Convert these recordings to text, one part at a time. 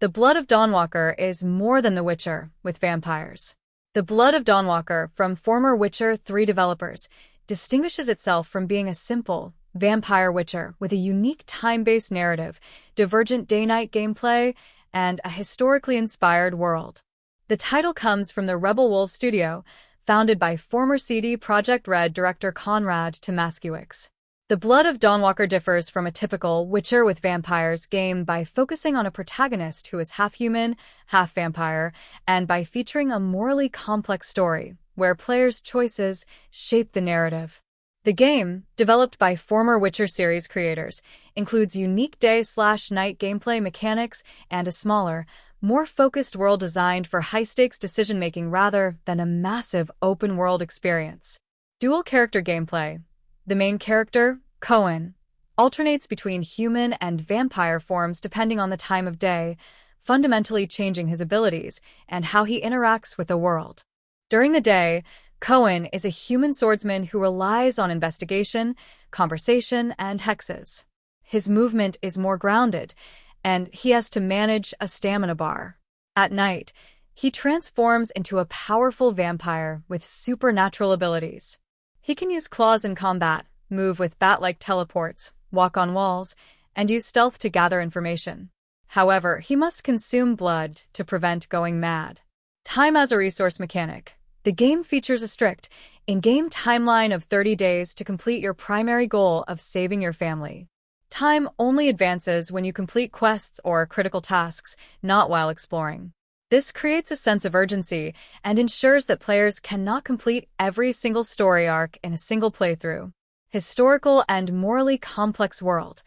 The Blood of Dawnwalker is more than The Witcher with vampires. The Blood of Dawnwalker, from former Witcher 3 developers, distinguishes itself from being a simple vampire Witcher with a unique time-based narrative, divergent day-night gameplay, and a historically inspired world. The title comes from the Rebel Wolves studio, founded by former CD Projekt Red director Konrad Tomaszkiewicz. The Blood of Dawnwalker differs from a typical Witcher with vampires game by focusing on a protagonist who is half human, half vampire, and by featuring a morally complex story where players' choices shape the narrative. The game, developed by former Witcher series creators, includes unique day/night gameplay mechanics and a smaller, more focused world designed for high-stakes decision-making rather than a massive open-world experience. Dual-character gameplay. The main character, Cohen, alternates between human and vampire forms depending on the time of day, fundamentally changing his abilities and how he interacts with the world. During the day, Cohen is a human swordsman who relies on investigation, conversation, and hexes. His movement is more grounded, and he has to manage a stamina bar. At night, he transforms into a powerful vampire with supernatural abilities. He can use claws in combat, move with bat-like teleports, walk on walls, and use stealth to gather information. However, he must consume blood to prevent going mad. Time as a resource mechanic. The game features a strict, in-game timeline of 30 days to complete your primary goal of saving your family. Time only advances when you complete quests or critical tasks, not while exploring. This creates a sense of urgency and ensures that players cannot complete every single story arc in a single playthrough. Historical and morally complex world.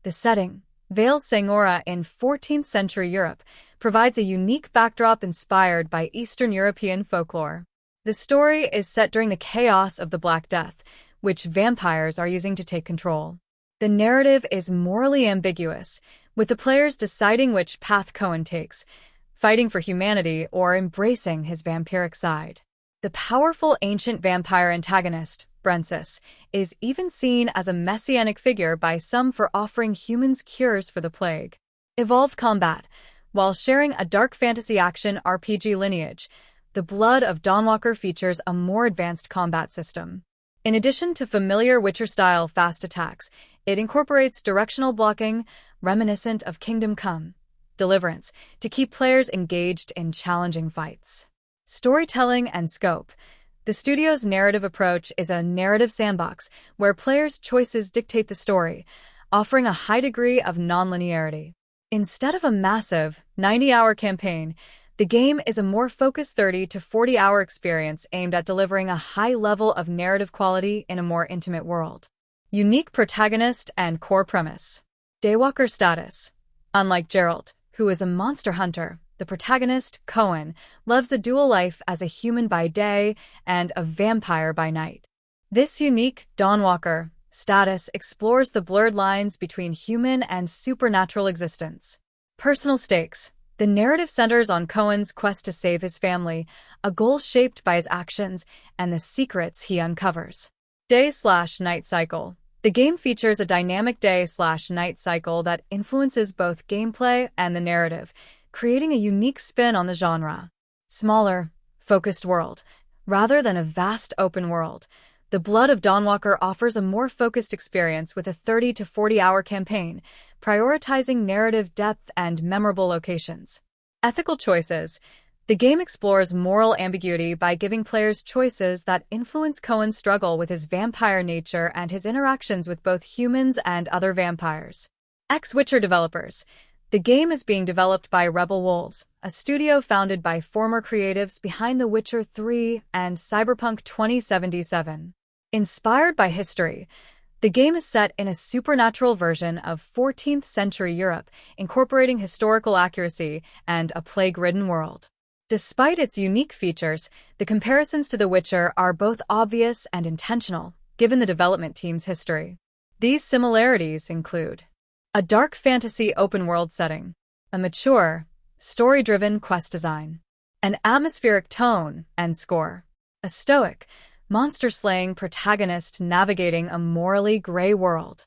The setting, Vale Sangora in 14th century Europe, provides a unique backdrop inspired by Eastern European folklore. The story is set during the chaos of the Black Death, which vampires are using to take control. The narrative is morally ambiguous, with the players deciding which path Cohen takes, fighting for humanity or embracing his vampiric side. The powerful ancient vampire antagonist, Brensis, is even seen as a messianic figure by some for offering humans cures for the plague. Evolved combat. While sharing a dark fantasy action RPG lineage, The Blood of Dawnwalker features a more advanced combat system. In addition to familiar Witcher-style fast attacks, it incorporates directional blocking, reminiscent of Kingdom Come: Deliverance, to keep players engaged in challenging fights. Storytelling and scope. The studio's narrative approach is a narrative sandbox where players' choices dictate the story, offering a high degree of nonlinearity. Instead of a massive, 90-hour campaign, the game is a more focused 30 to 40-hour experience aimed at delivering a high level of narrative quality in a more intimate world. Unique protagonist and core premise. Daywalker status. Unlike Geralt, who is a monster hunter, the protagonist, Cohen, lives a dual life as a human by day and a vampire by night. This unique Dawnwalker status explores the blurred lines between human and supernatural existence. Personal stakes. The narrative centers on Cohen's quest to save his family, a goal shaped by his actions and the secrets he uncovers. Day/night cycle. The game features a dynamic day/night cycle that influences both gameplay and the narrative, creating a unique spin on the genre. Smaller, focused world. Rather than a vast open world, The Blood of Dawnwalker offers a more focused experience with a 30 to 40-hour campaign, prioritizing narrative depth and memorable locations. Ethical choices. The game explores moral ambiguity by giving players choices that influence Cohen's struggle with his vampire nature and his interactions with both humans and other vampires. Ex-Witcher developers. The game is being developed by Rebel Wolves, a studio founded by former creatives behind The Witcher 3 and Cyberpunk 2077. Inspired by history, the game is set in a supernatural version of 14th century Europe, incorporating historical accuracy and a plague-ridden world. Despite its unique features, the comparisons to The Witcher are both obvious and intentional, given the development team's history. These similarities include a dark fantasy open-world setting, a mature, story-driven quest design, an atmospheric tone and score, a stoic, monster-slaying protagonist navigating a morally gray world,